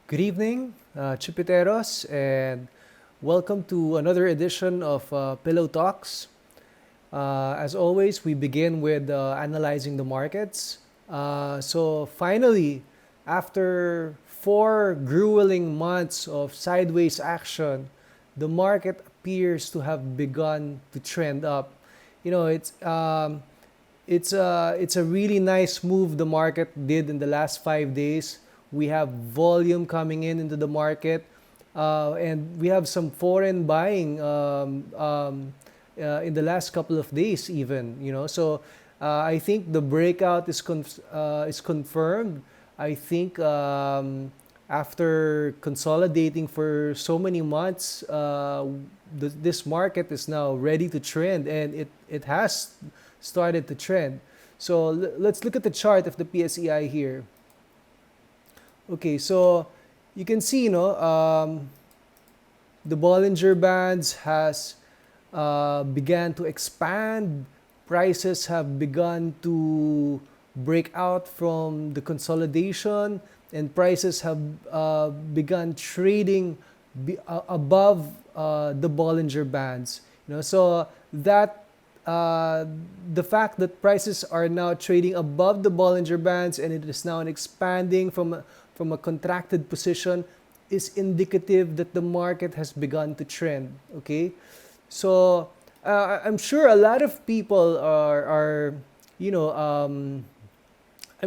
Good evening, Tsupiteros, and welcome to another edition of Pillow Talks. As always, we begin with analyzing the markets. So finally, after 4 grueling months of sideways action, the market appears to have begun to trend up. You know, it's a really nice move the market did in the last 5 days. We have volume coming in into the market, and we have some foreign buying in the last couple of days, even. So I think the breakout is confirmed. I think after consolidating for so many months, this market is now ready to trend, and it has started to trend. So let's look at the chart of the PSEi here. Okay, so you can see, the Bollinger Bands has began to expand. Prices have begun to break out from the consolidation, and prices have begun trading above the Bollinger Bands. So that the fact that prices are now trading above the Bollinger Bands and it is now expanding from a contracted position is indicative that the market has begun to trend. Okay, so I'm sure a lot of people are I'm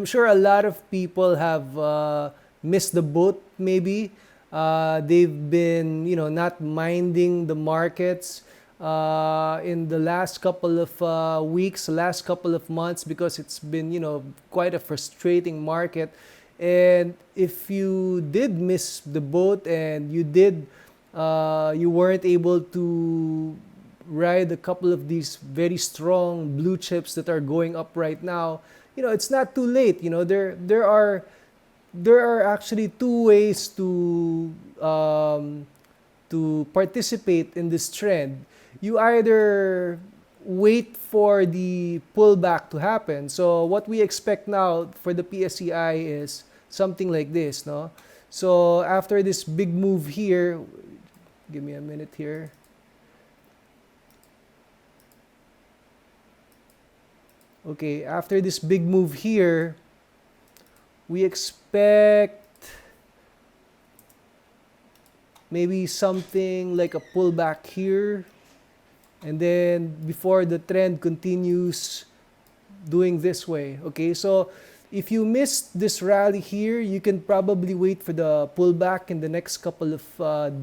sure a lot of people have missed the boat. Maybe they've been not minding the markets in the last couple of weeks, last couple of months, because it's been quite a frustrating market. And if you did miss the boat and you weren't able to ride a couple of these very strong blue chips that are going up right now, it's not too late. There are actually two ways to participate in this trend. You either wait for the pullback to happen. So what we expect now for the PSEi is something like this, no? So after this big move here, give me a minute here. Okay, after this big move here, we expect maybe something like a pullback here, and then before the trend continues doing this way. Okay, so if you missed this rally here, you can probably wait for the pullback in the next couple of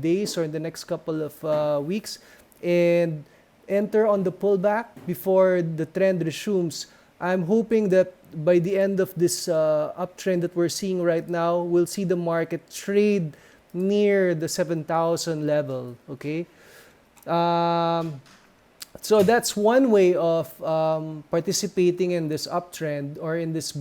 days or in the next couple of weeks and enter on the pullback before the trend resumes. I'm hoping that by the end of this uptrend that we're seeing right now, we'll see the market trade near the 7,000 level. Okay, so that's one way of participating in this uptrend or in this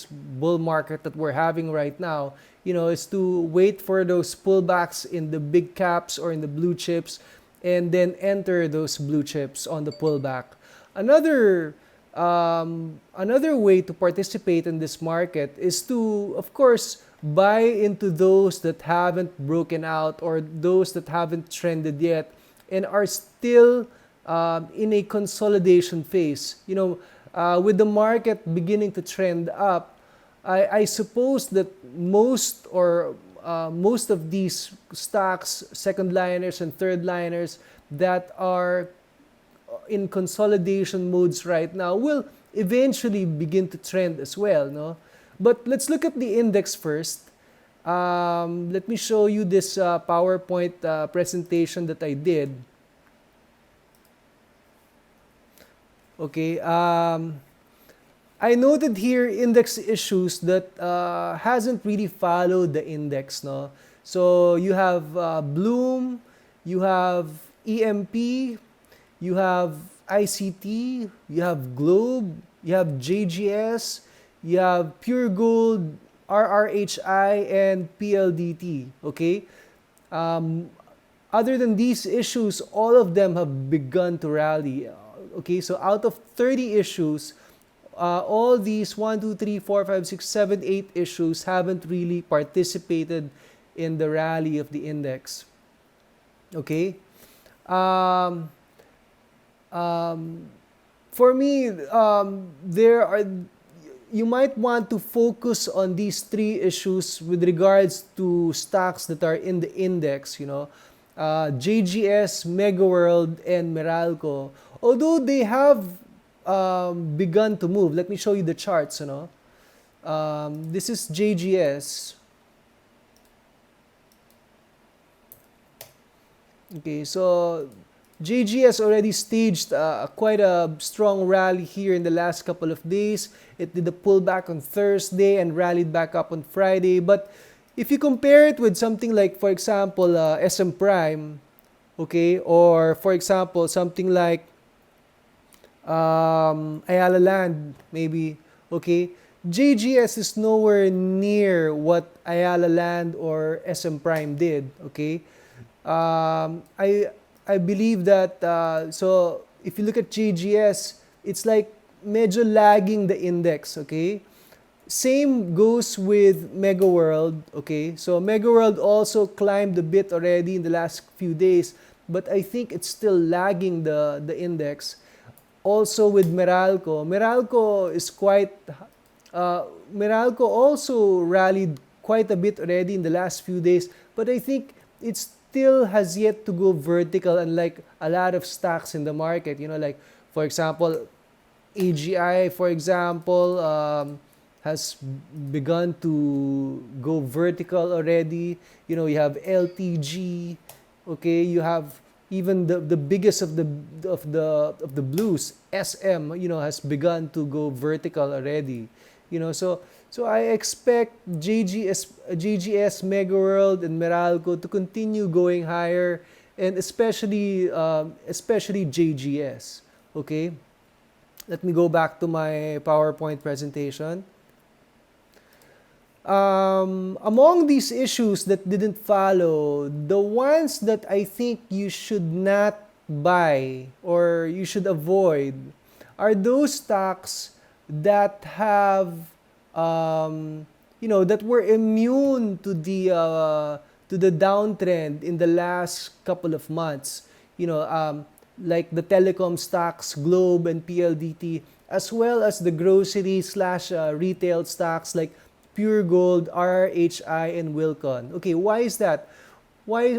bull market that we're having right now. Is to wait for those pullbacks in the big caps or in the blue chips, and then enter those blue chips on the pullback. Another way to participate in this market is to, of course, buy into those that haven't broken out or those that haven't trended yet and are still in a consolidation phase. With the market beginning to trend up, I suppose that most of these stocks, second liners and third liners that are in consolidation modes right now will eventually begin to trend as well, no? But let's look at the index first. Let me show you this PowerPoint presentation that I did. Okay. I noted here index issues that hasn't really followed the index, no? So you have Bloom, you have EMP, you have ICT, you have Globe, you have JGS, you have Pure Gold, RRHI, and PLDT. Okay? Um, Other than these issues, all of them have begun to rally. Okay, so out of 30 issues, all these 1, 2, 3, 4, 5, 6, 7, 8 issues haven't really participated in the rally of the index. Okay? Um, um, for me, there are you might want to focus on these three issues with regards to stocks that are in the index, JGS, Megaworld, and Meralco. Although they have begun to move. Let me show you the charts, this is JGS. Okay, so JGS already staged quite a strong rally here in the last couple of days. It did a pullback on Thursday and rallied back up on Friday. But if you compare it with something like, for example, SM Prime, okay, or for example, something like Ayala Land, maybe, okay, JGS is nowhere near what Ayala Land or SM Prime did, okay. I believe that so if you look at JGS, it's like medyo lagging the index, okay? Same goes with Mega World, okay? So Mega World also climbed a bit already in the last few days, but I think it's still lagging the index. Also with Meralco, Meralco is quite Meralco also rallied quite a bit already in the last few days, but I think it still has yet to go vertical, unlike a lot of stocks in the market. Like for example, AGI, for example, has begun to go vertical already. You have LTG, okay. You have even the biggest of the blues, SM, has begun to go vertical already. So I expect JGS, Megaworld, and Meralco to continue going higher, and especially JGS. Okay, let me go back to my PowerPoint presentation. Among these issues that didn't follow, the ones that I think you should not buy or you should avoid are those stocks that have, that were immune to the downtrend in the last couple of months. Like the telecom stocks, Globe and PLDT, as well as the grocery slash retail stocks like Pure Gold, RRHI, and Wilcon. Okay, why is that? Why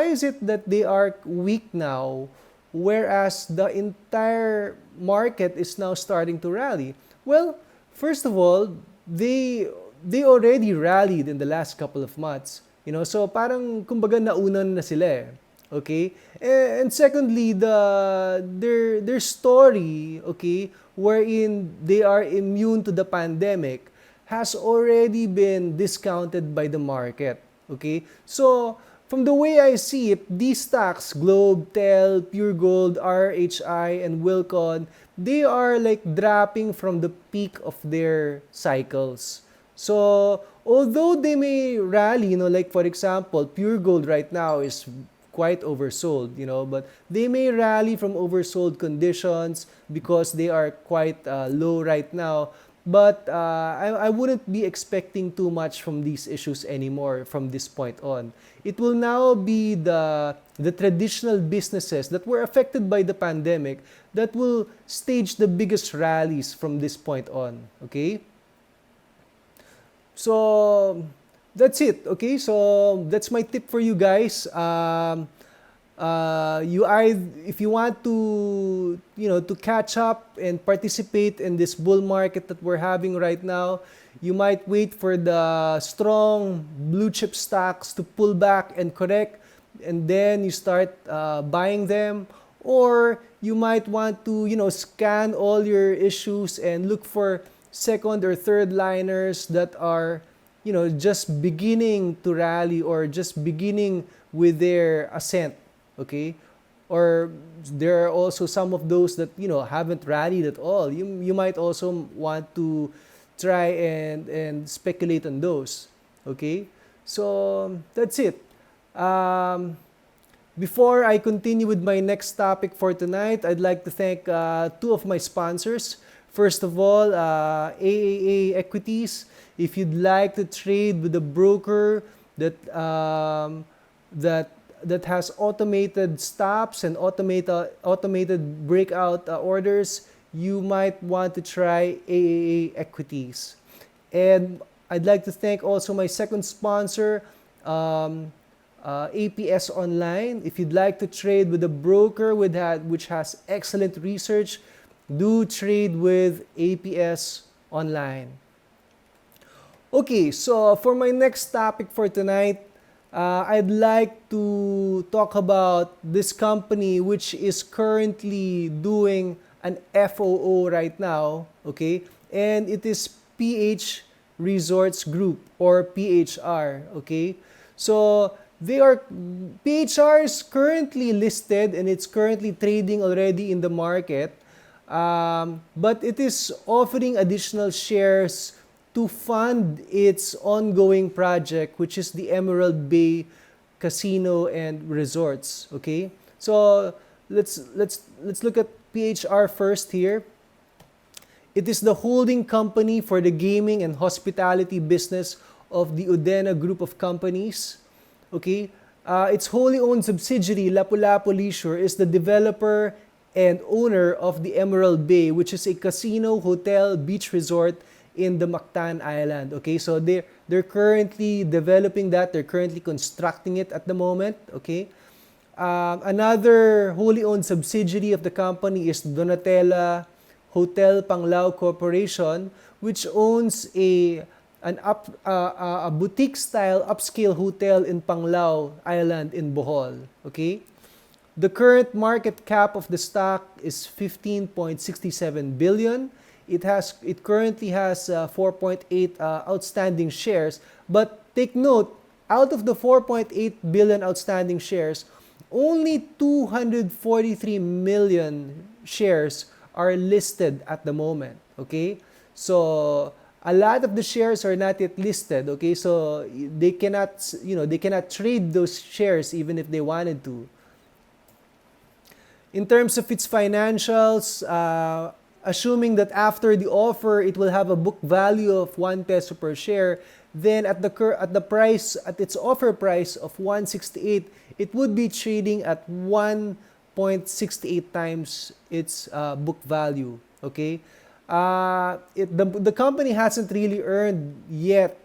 is it that they are weak now, whereas the entire market is now starting to rally? Well, first of all, they already rallied in the last couple of months. So parang kumbaga naunan na sila eh. Okay? And secondly, their story, okay, wherein they are immune to the pandemic has already been discounted by the market. Okay? So, from the way I see it, these stocks, Globe, Tel, Pure Gold, RHI, and Wilcon, they are like dropping from the peak of their cycles. So, although they may rally, like for example, Pure Gold right now is quite oversold, but they may rally from oversold conditions because they are quite low right now. But I wouldn't be expecting too much from these issues anymore from this point on. It will now be the traditional businesses that were affected by the pandemic that will stage the biggest rallies from this point on. Okay? So, that's it. Okay? So, that's my tip for you guys. If you want to to catch up and participate in this bull market that we're having right now, you might wait for the strong blue chip stocks to pull back and correct, and then you start buying them, or you might want to, scan all your issues and look for second or third liners that are, just beginning to rally or just beginning with their ascent, okay? Or there are also some of those that, haven't rallied at all. You might also want to try and speculate on those, okay? So that's it. Um, Before I continue with my next topic for tonight, I'd like to thank two of my sponsors. First of all, AAA Equities. If you'd like to trade with a broker that that has automated stops and automated breakout orders, you might want to try AAA Equities. And I'd like to thank also my second sponsor, APS Online. If you'd like to trade with a broker which has excellent research, do trade with APS Online. Okay, so for my next topic for tonight, I'd like to talk about this company which is currently doing an FOO right now, okay? And it is PH Resorts Group or PHR, okay? So PHR is currently listed and it's currently trading already in the market, but it is offering additional shares to fund its ongoing project, which is the Emerald Bay Casino and Resorts. Okay, so let's look at PHR first here. It is the holding company for the gaming and hospitality business of the Udena Group of Companies. Okay, its wholly owned subsidiary Lapu-Lapu Leisure is the developer and owner of the Emerald Bay, which is a casino, hotel, beach resort in the Mactan Island. Okay, so they're currently developing that. They're currently constructing it at the moment. Okay, another wholly owned subsidiary of the company is Donatella Hotel Panglao Corporation, which owns a boutique style upscale hotel in Panglao Island in Bohol. Okay, the current market cap of the stock is 15.67 billion. It currently has 4.8 outstanding shares, but take note, out of the 4.8 billion outstanding shares, only 243 million shares are listed at the moment. Okay, so a lot of the shares are not yet listed. Okay, so they cannot trade those shares even if they wanted to. In terms of its financials, assuming that after the offer it will have a book value of 1 peso per share, then at its offer price of 168, it would be trading at 1.68 times its book value. Okay, the company hasn't really earned yet.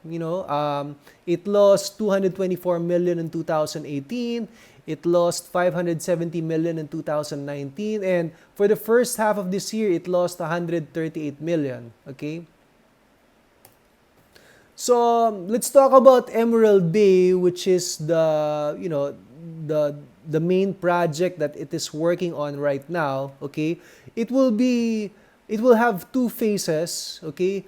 It lost 224 million in 2018. It lost 570 million in 2019, and for the first half of this year, it lost 138 million. Okay. So let's talk about Emerald Bay, which is the main project that it is working on right now. Okay. It will have two phases. Okay.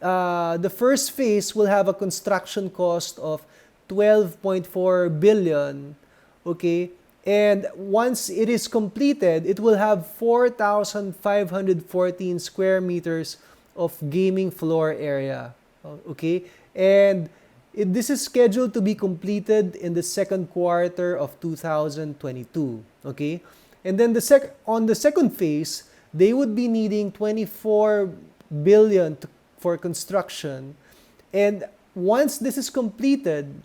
The first phase will have a construction cost of 12.4 billion. Okay, and once it is completed, it will have 4,514 square meters of gaming floor area. Okay, and this is scheduled to be completed in the second quarter of 2022. Okay, and then on the second phase, they would be needing 24 billion for construction, and once this is completed,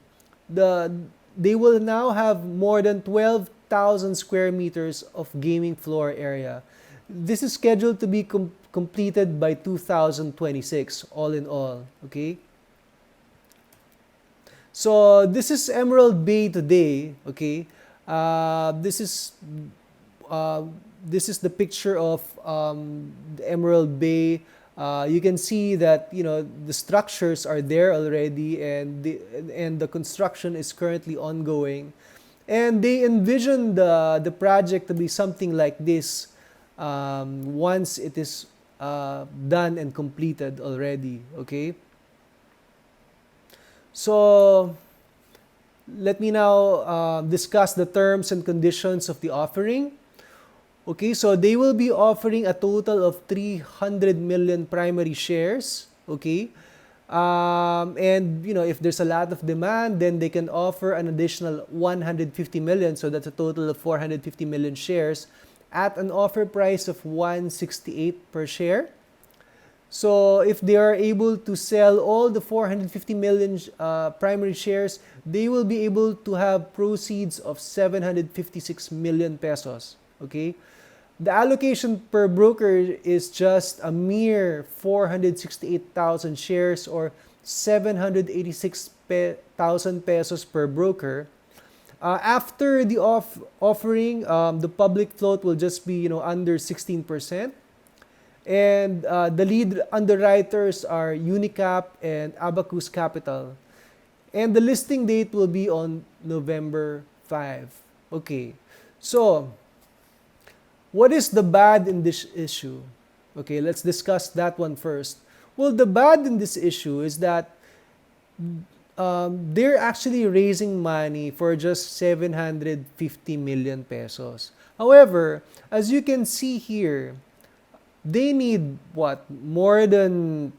they will now have more than 12,000 square meters of gaming floor area. This is scheduled to be completed by 2026, all in all. Okay. So this is Emerald Bay today. Okay. This is the picture of the Emerald Bay. You can see that the structures are there already, and the construction is currently ongoing, and they envision the project to be something like this. once it is done and completed already. Okay, so let me now discuss the terms and conditions of the offering. Okay, so they will be offering a total of 300 million primary shares. Okay, and if there's a lot of demand, then they can offer an additional 150 million. So that's a total of 450 million shares at an offer price of 168 per share. So if they are able to sell all the 450 million primary shares, they will be able to have proceeds of 756 million pesos. Okay? The allocation per broker is just a mere 468,000 shares or 786,000 pesos per broker. After the offering, the public float will just be under 16%. And the lead underwriters are Unicap and Abacus Capital. And the listing date will be on November 5. Okay. So, what is the bad in this issue? Okay, let's discuss that one first. Well, the bad in this issue is that they're actually raising money for just 750 million pesos. However, as you can see here, they need what? More than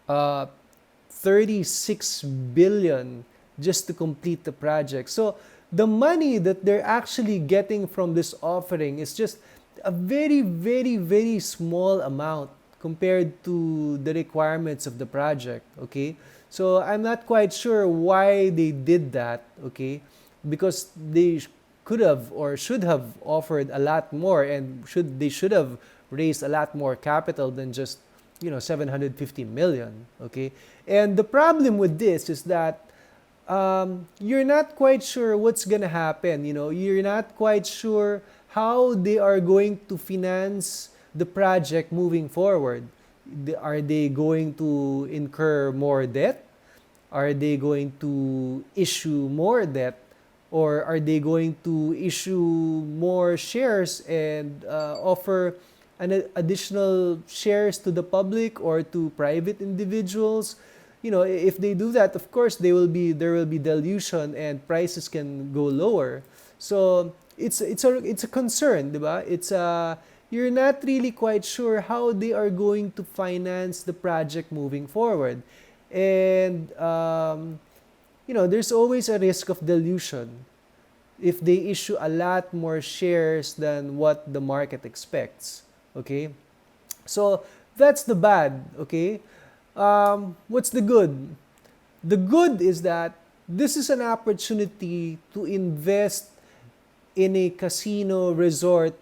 36 billion just to complete the project. So the money that they're actually getting from this offering is just a very, very, very small amount compared to the requirements of the project. Okay, so I'm not quite sure why they did that. Okay, because they could have or should have offered a lot more, and they should have raised a lot more capital than just 750 million. Okay, and the problem with this is that you're not quite sure what's gonna happen. You're not quite sure how they are going to finance the project moving forward. Are they going to incur more debt? Are they going to issue more debt? Or are they going to issue more shares and offer additional shares to the public or to private individuals? If they do that, of course, there will be dilution and prices can go lower. So it's a concern, diba? You're not really quite sure how they are going to finance the project moving forward, and there's always a risk of dilution if they issue a lot more shares than what the market expects. Okay, so that's the bad. Okay, what's the good? The good is that this is an opportunity to invest in a casino resort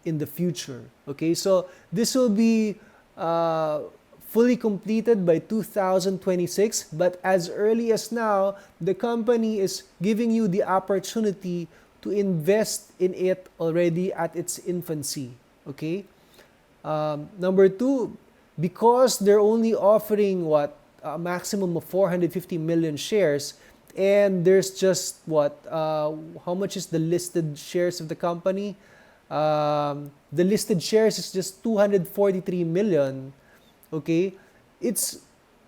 in the future. Okay, so this will be fully completed by 2026, but as early as now, the company is giving you the opportunity to invest in it already at its infancy. Okay, number two, because they're only offering a maximum of 450 million shares, and there's just how much is the listed shares of the company? The listed shares is just 243 million. Okay, it's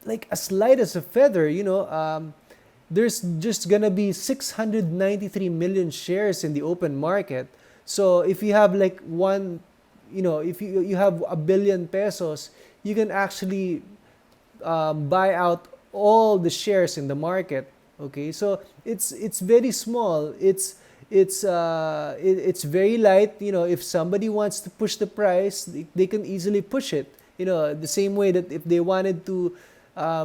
like as light as a feather. There's just gonna be 693 million shares in the open market. So if you have like if you have 1 billion pesos, you can actually buy out all the shares in the market. Okay, so it's very small. It's very light. If somebody wants to push the price, they can easily push it. The same way that if they wanted to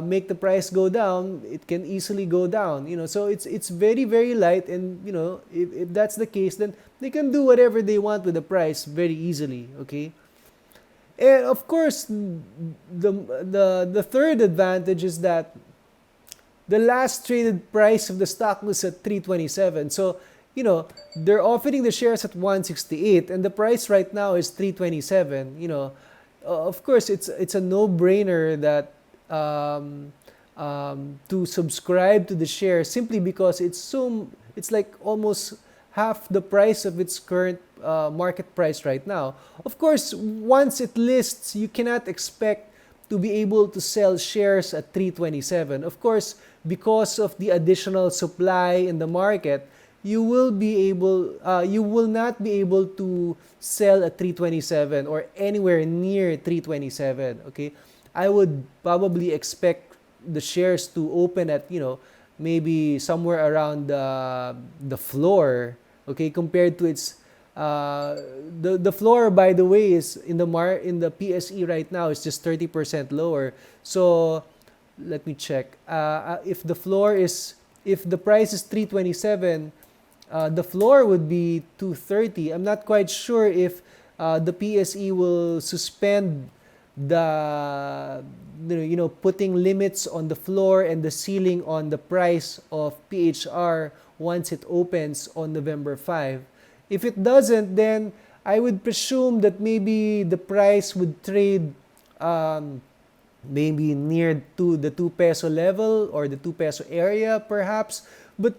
make the price go down, it can easily go down. So it's very, very light, and if that's the case, then they can do whatever they want with the price very easily. Okay, and of course, the third advantage is that the last traded price of the stock was at 327. So they're offering the shares at 168, and the price right now is 327. Of course, it's a no-brainer that to subscribe to the share simply because it's like almost half the price of its current market price right now. Of course, once it lists, you cannot expect to be able to sell shares at 327. Of course, because of the additional supply in the market, you will not be able to sell at 327 or anywhere near 327. Okay, I would probably expect the shares to open at, maybe somewhere around the floor. Okay, compared to its the floor, by the way, is in the PSE right now is just 30% lower. So let me check. If the floor is if the price is 327, the floor would be 230. I'm not quite sure if the PSE will suspend the putting limits on the floor and the ceiling on the price of PHR once it opens on November 5. If it doesn't, then I would presume that maybe the price would trade maybe near to the 2 peso level or the 2 peso area perhaps. But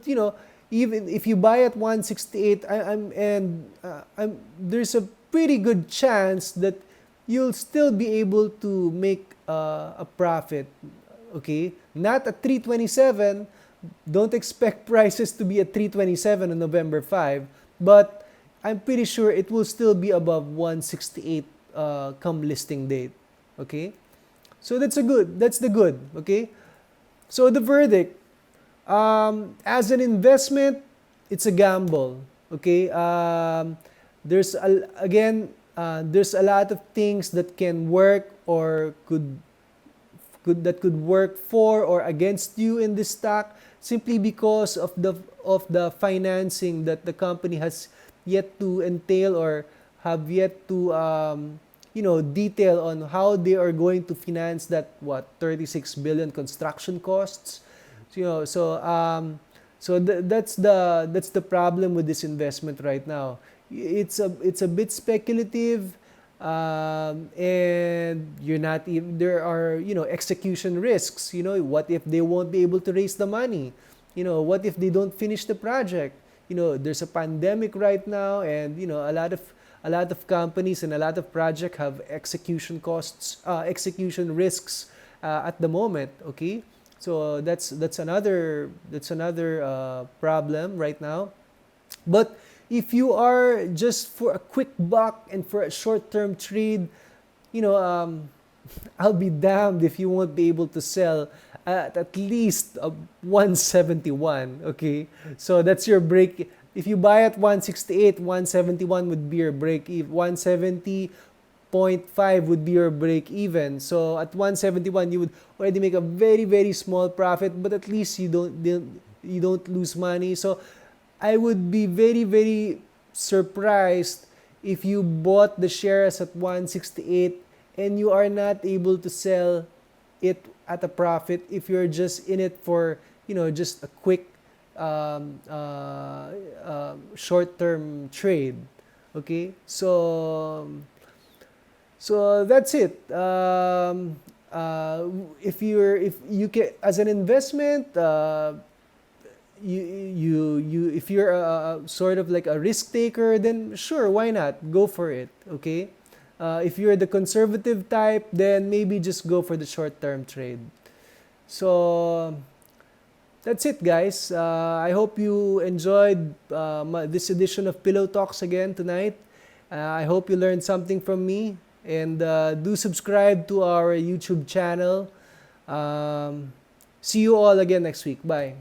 even if you buy at 168, there's a pretty good chance that you'll still be able to make a profit. Okay, not at 327. Don't expect prices to be at 327 on November 5, but I'm pretty sure it will still be above 168 come listing date. Okay, so that's the good. Okay, so the verdict, as an investment, it's a gamble. Okay, there's a lot of things that can work or could work for or against you in this stock, simply because of the financing that the company has yet to entail or have yet to detail on how they are going to finance that 36 billion construction costs. That's the problem with this investment right now. It's a bit speculative, and you're not even, there are execution risks. What if they won't be able to raise the money? What if they don't finish the project? There's a pandemic right now, and a lot of companies and a lot of projects have execution risks at the moment. Okay, so that's another problem right now. But if you are just for a quick buck and for a short-term trade, I'll be damned if you won't be able to sell at least 171. Okay, so that's your break. If you buy at 168, 171 would be your break even. 170.5 would be your break even. So at 171, you would already make a very, very small profit, but at least you don't lose money. So I would be very, very surprised if you bought the shares at 168 and you are not able to sell it at a profit if you're just in it for, just a quick short-term trade. Okay, so that's it. If you can, as an investment, if you're sort of like a risk taker, then sure, why not go for it? Okay, if you're the conservative type, then maybe just go for the short-term trade. So that's it, guys. I hope you enjoyed this edition of Pillow Talks again tonight. I hope you learned something from me, and do subscribe to our YouTube channel. See you all again next week. Bye.